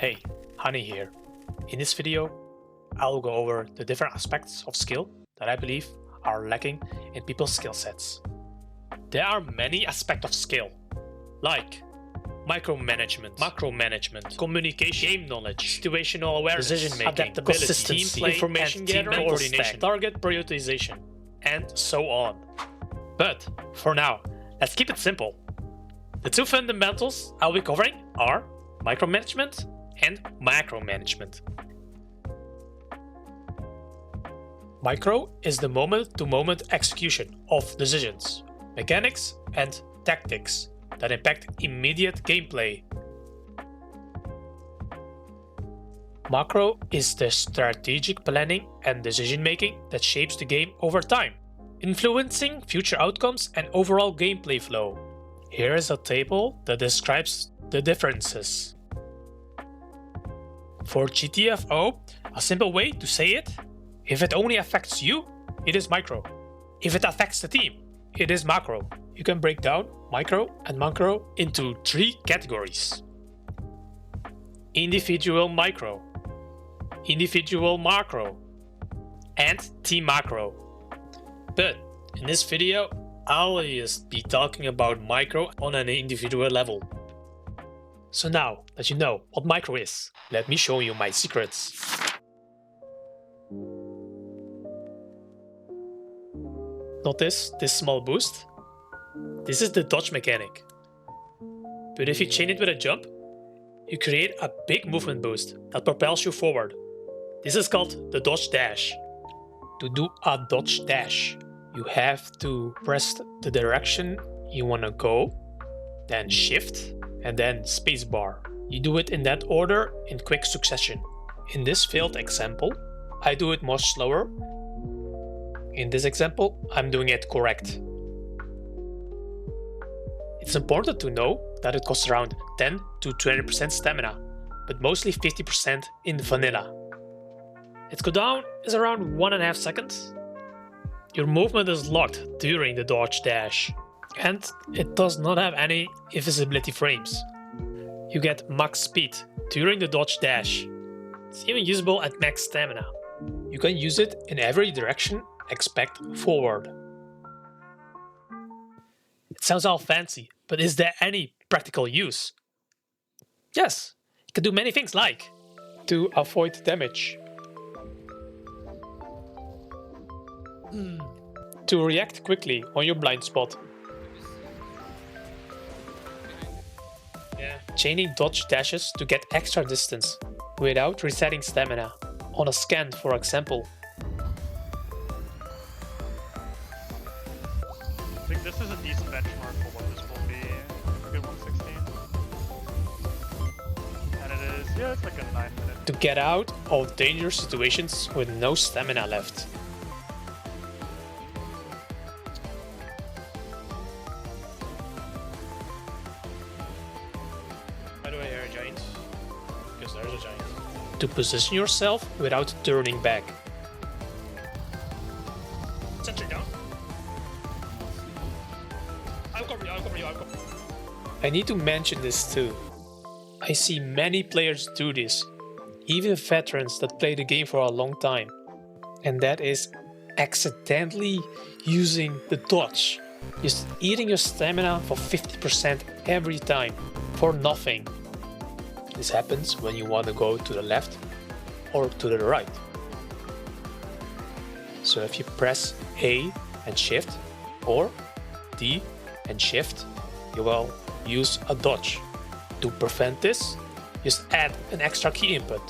Hey, Honey here. In this video, I'll go over the different aspects of skill that I believe are lacking in people's skill sets. There are many aspects of skill, like micromanagement, macromanagement, communication, game knowledge, situational awareness, decision-making, adaptability, consistency, team play, information gathering, coordination, target prioritization, and so on. But for now, let's keep it simple. The two fundamentals I'll be covering are micromanagement and macromanagement. Micro is the moment-to-moment execution of decisions, mechanics, and tactics that impact immediate gameplay. Macro is the strategic planning and decision-making that shapes the game over time, influencing future outcomes and overall gameplay flow. Here is a table that describes the differences. For GTFO, a simple way to say it: if it only affects you, it is micro. If it affects the team, it is macro. You can break down micro and macro into three categories: individual micro, individual macro, and team macro. But in this video, I'll just be talking about micro on an individual level. So now that you know what micro is, let me show you my secrets. Notice this small boost? This is the dodge mechanic. But if you chain it with a jump, you create a big movement boost that propels you forward. This is called the dodge dash. To do a dodge dash, you have to press the direction you want to go, then shift, and then spacebar. You do it in that order in quick succession. In this failed example, I do it much slower. In this example, I'm doing it correct. It's important to know that it costs around 10 to 20% stamina, but mostly 50% in vanilla. Its cooldown is around 1.5 seconds. Your movement is locked during the dodge dash, and it does not have any invisibility frames. You get max speed during the dodge dash. It's even usable at max stamina. You can use it in every direction except forward. It sounds all fancy, but is there any practical use? Yes, it can do many things, like to avoid damage, to react quickly on your blind spot, chaining dodge dashes to get extra distance without resetting stamina, on a scan for example. I think this is a decent benchmark for what this will be. Good 116. And it is, yeah, it's like a 9 minute. To get out of dangerous situations with no stamina left. By the way, there are giants. Because there's a giant. To position yourself without turning back. Center down. I'll cover you, I'll cover you, I'll cover you. I need to mention this too. I see many players do this, even veterans that play the game for a long time. And that is accidentally using the dodge. Just eating your stamina for 50% every time, for nothing. This happens when you want to go to the left or to the right. So if you press A and shift, or D and shift, you will use a dodge. To prevent this, just add an extra key input.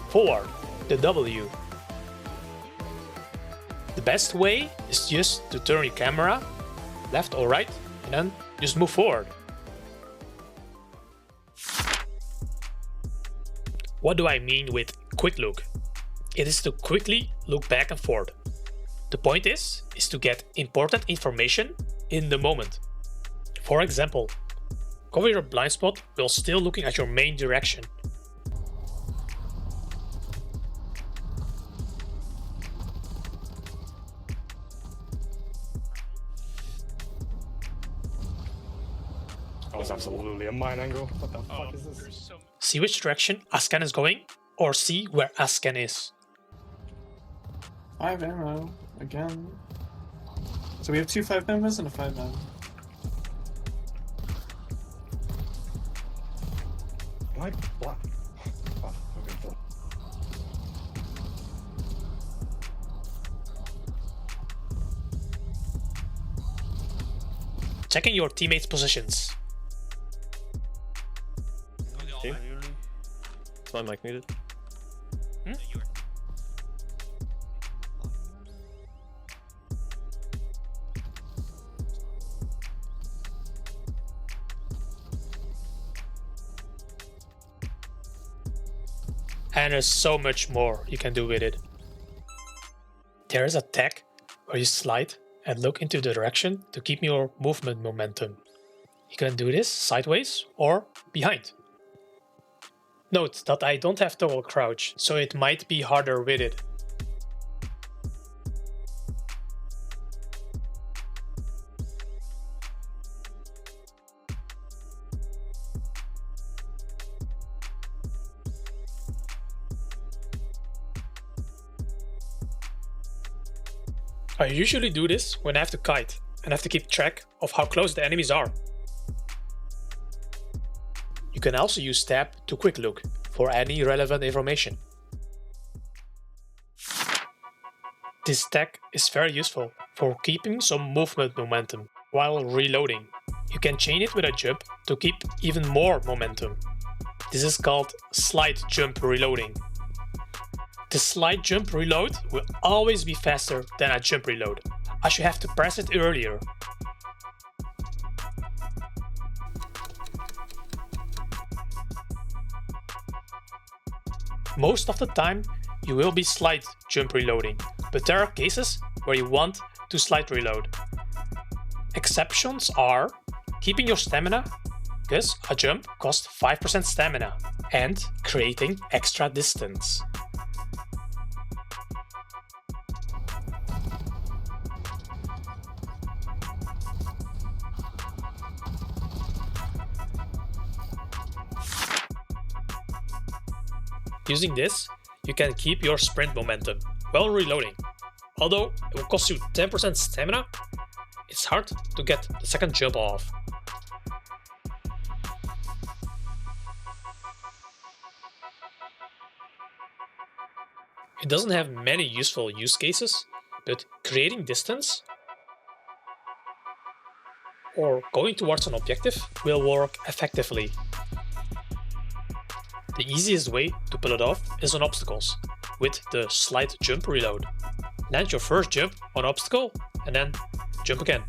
Forward, the W. The best way is just to turn your camera left or right and then just move forward. What do I mean with quick look? It is to quickly look back and forth. The point is to get important information in the moment. For example, cover your blind spot while still looking at your main direction. That was absolutely a mine angle. What the fuck is this? see which direction Ascan is going, or see where Ascan is. 5 ammo, again. So we have 2 5 members and a 5 man. Black. Oh, okay. Checking your teammates' positions. Okay. Is my mic muted? And there's so much more you can do with it. There is a tech where you slide and look into the direction to keep your movement momentum. You can do this sideways or behind. Note that I don't have toggle crouch, so it might be harder with it. I usually do this when I have to kite and have to keep track of how close the enemies are. You can also use tab to quick look for any relevant information. This tech is very useful for keeping some movement momentum while reloading. You can chain it with a jump to keep even more momentum. This is called slide jump reloading. The slide jump reload will always be faster than a jump reload, as you have to press it earlier. Most of the time you will be slide jump reloading, but there are cases where you want to slide reload. Exceptions are keeping your stamina, because a jump costs 5% stamina, and creating extra distance. Using this, you can keep your sprint momentum while reloading. Although it will cost you 10% stamina, it's hard to get the second jump off. It doesn't have many useful use cases, but creating distance or going towards an objective will work effectively. The easiest way to pull it off is on obstacles, with the slide jump reload. Land your first jump on obstacle and then jump again.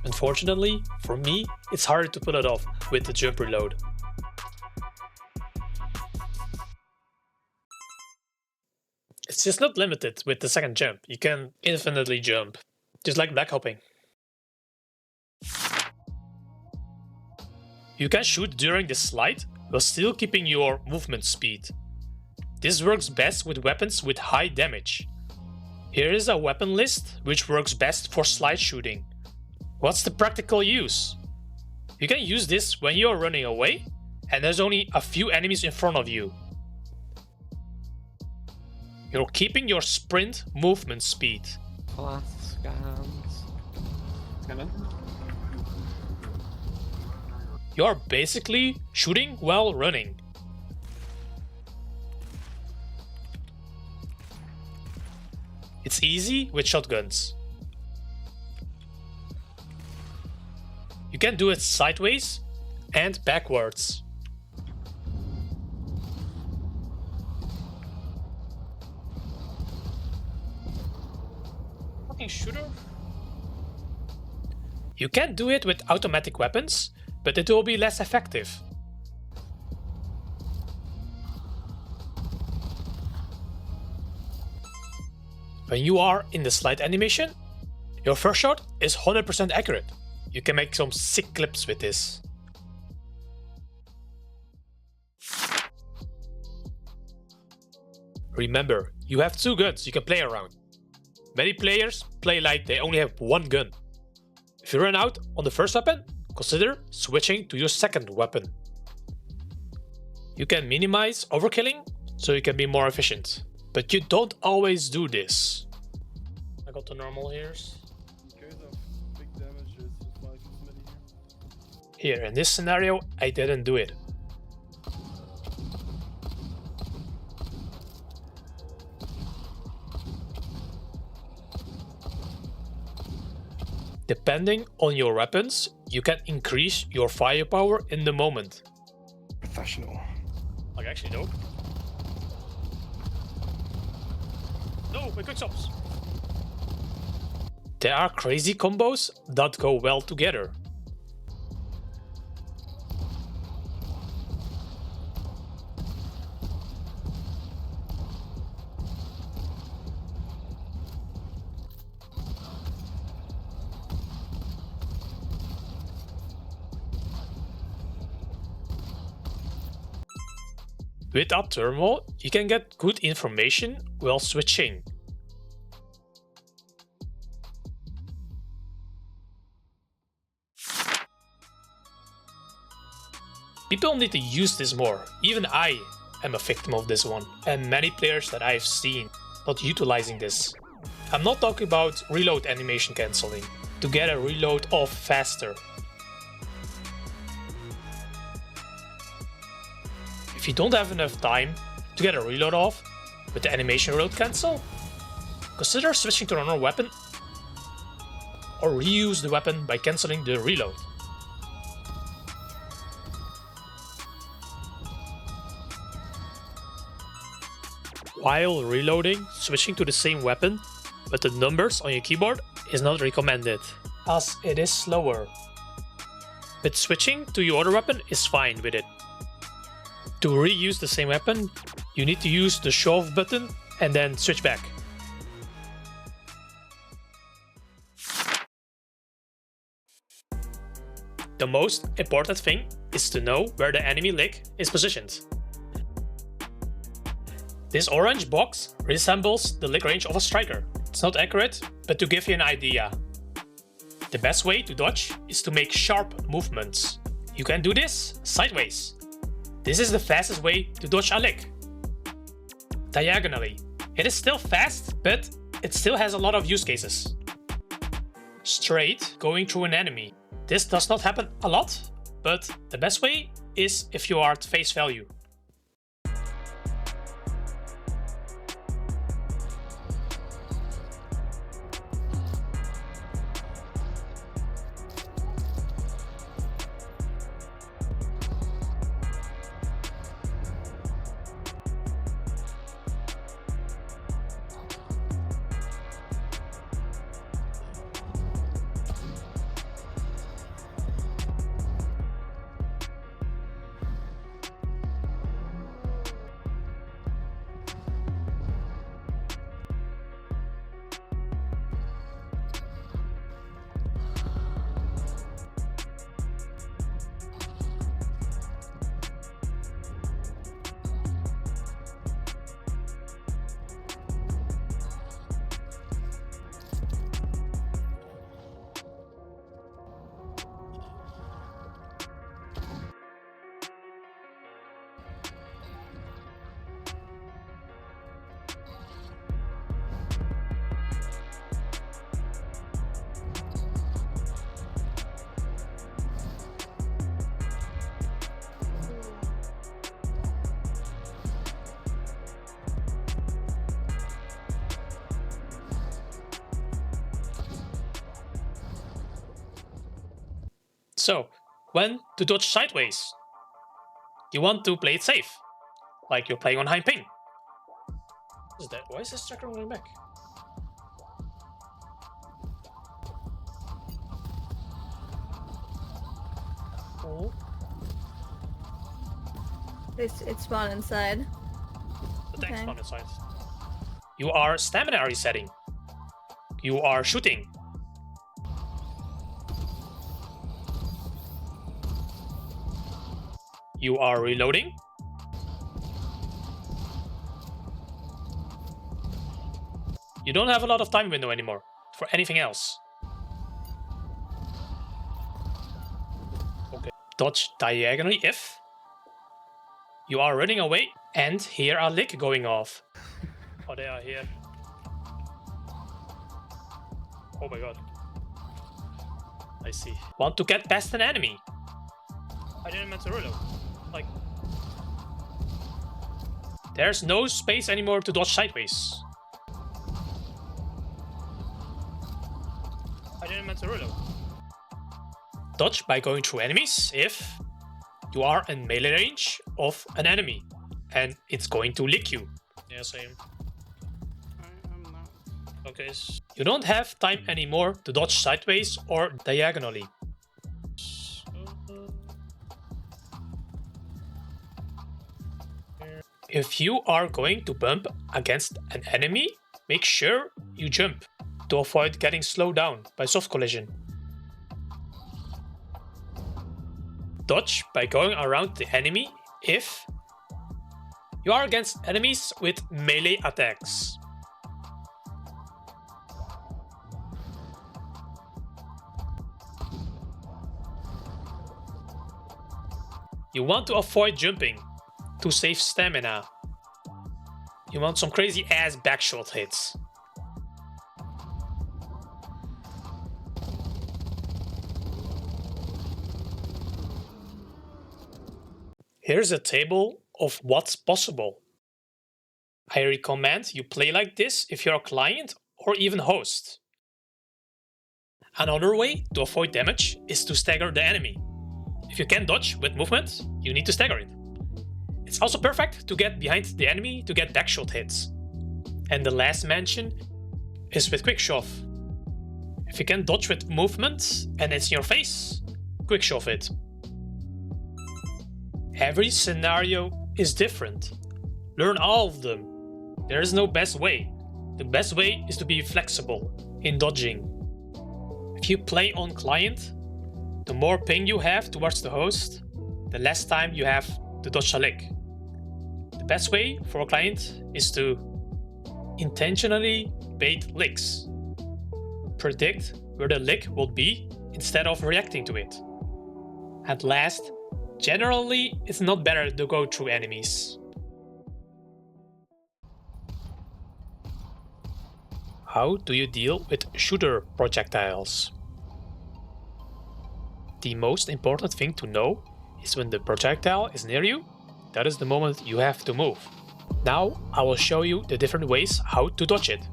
Unfortunately, for me, it's harder to pull it off with the jump reload. It's just not limited with the second jump, you can infinitely jump, just like backhopping. You can shoot during the slide while still keeping your movement speed. This works best with weapons with high damage. Here is a weapon list which works best for slide shooting. What's the practical use? You can use this when you are running away and there's only a few enemies in front of you. You're keeping your sprint movement speed. Class scans. You're basically shooting while running. It's easy with shotguns. You can do it sideways and backwards. Fucking shooter. You can do it with automatic weapons, but it will be less effective. When you are in the slide animation, your first shot is 100% accurate. You can make some sick clips with this. Remember, you have two guns you can play around. Many players play like they only have one gun. If you run out on the first weapon, consider switching to your second weapon. You can minimize overkilling so you can be more efficient, but you don't always do this. I got the normal here. In case of big damage, there's 5 many here. Here, in this scenario, I didn't do it. Depending on your weapons, you can increase your firepower in the moment. Professional. Like actually no. No, my quick stops. There are crazy combos that go well together. With Up Thermal, you can get good information while switching. People need to use this more. Even I am a victim of this one, and many players that I've seen not utilizing this. I'm not talking about reload animation cancelling, to get a reload off faster. If you don't have enough time to get a reload off with the animation reload cancel, consider switching to another weapon or reuse the weapon by cancelling the reload. While reloading, switching to the same weapon but the numbers on your keyboard is not recommended, as it is slower. But switching to your other weapon is fine with it. To reuse the same weapon, you need to use the show off button and then switch back. The most important thing is to know where the enemy leg is positioned. This orange box resembles the leg range of a striker. It's not accurate, but to give you an idea. The best way to dodge is to make sharp movements. You can do this sideways. This is the fastest way to dodge a lick. Diagonally. It is still fast, but it still has a lot of use cases. Straight, going through an enemy. This does not happen a lot, but the best way is if you are at face value. So, when to dodge sideways? You want to play it safe, like you're playing on high ping. What is that? Why is this tracker running back? Oh, It's spawned inside. the tank's Okay. on the side. You are stamina resetting. You are shooting. You are reloading. You don't have a lot of time window anymore for anything else. dodge diagonally if you are running away and hear a lick going off. Oh, they are here. Oh my god. I see. Want to get past an enemy. I didn't mean to reload. Like... There's no space anymore to dodge sideways. I didn't mean to reload. Dodge by going through enemies if you are in melee range of an enemy and it's going to lick you. Yeah, same. I'm not. Okay. You don't have time anymore to dodge sideways or diagonally. If you are going to bump against an enemy, make sure you jump to avoid getting slowed down by soft collision. Dodge by going around the enemy if you are against enemies with melee attacks. You want to avoid jumping to save stamina. You want some crazy ass backshot hits. Here's a table of what's possible. I recommend you play like this if you're a client or even host. Another way to avoid damage is to stagger the enemy. If you can dodge with movement, you need to stagger it. It's also perfect to get behind the enemy to get backshot hits. And the last mention is with quick shove. If you can dodge with movement and it's in your face, quick shove it. Every scenario is different. Learn all of them. There is no best way. The best way is to be flexible in dodging. If you play on client, the more ping you have towards the host, the less time you have to dodge a lick. The best way for a client is to intentionally bait licks. Predict where the lick will be instead of reacting to it. And last, generally it's not better to go through enemies. How do you deal with shooter projectiles? The most important thing to know is when the projectile is near you, that is the moment you have to move. Now I will show you the different ways how to dodge it.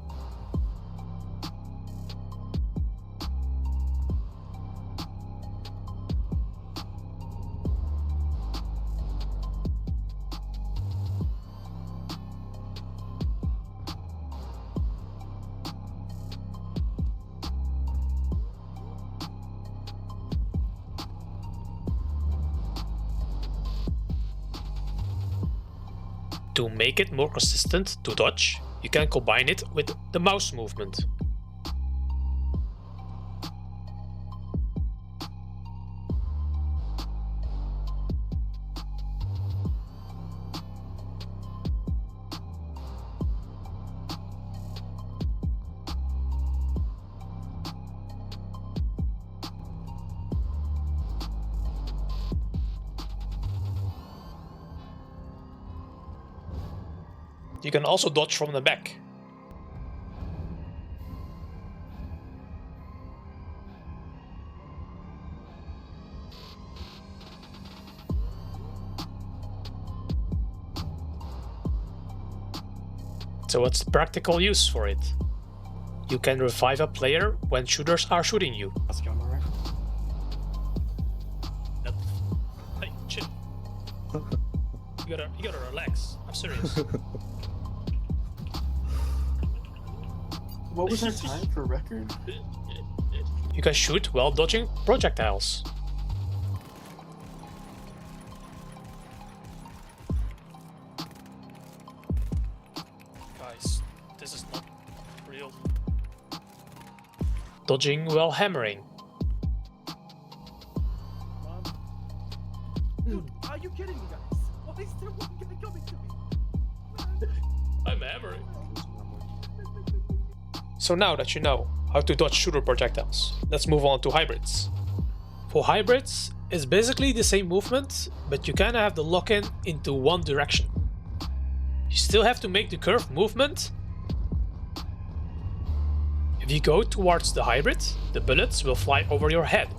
To make it more consistent to dodge, you can combine it with the mouse movement. You can also dodge from the back. So what's the practical use for it? You can revive a player when shooters are shooting you. Let's go on the right. Hey, chill. You gotta relax. I'm serious. What was our time for record? You can shoot while dodging projectiles. Guys, this is not real. Dodging while hammering. Mom? Dude, are you kidding me, guys? Why is there one guy coming to me? I'm hammering. So now that you know how to dodge shooter projectiles, let's move on to hybrids. For hybrids, is basically the same movement, but you kinda have the lock-in into one direction. You still have to make the curve movement. If you go towards the hybrid, the bullets will fly over your head.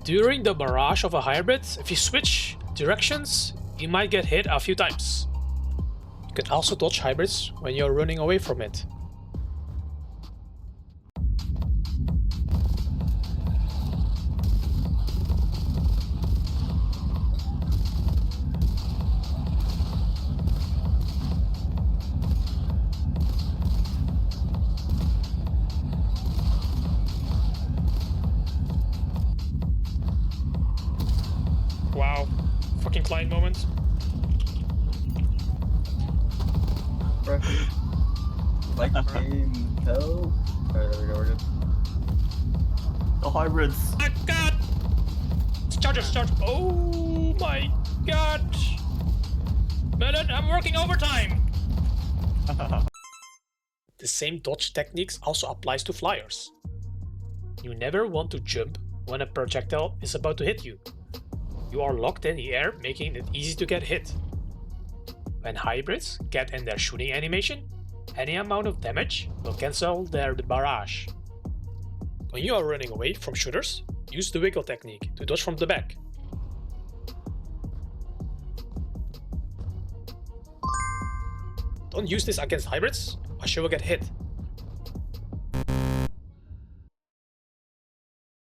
During the barrage of a hybrid, if you switch directions, you might get hit a few times. You can also dodge hybrids when you're running away from it. Wow, fucking client moment. Like game help. Alright, there we go, we're good. The hybrids. Oh my god! Charge! Oh my god! Man, I'm working overtime! The same dodge techniques also applies to flyers. You never want to jump when a projectile is about to hit you. You are locked in the air, making it easy to get hit. When hybrids get in their shooting animation, any amount of damage will cancel their barrage. When you are running away from shooters, use the wiggle technique to dodge from the back. Don't use this against hybrids, as you will get hit.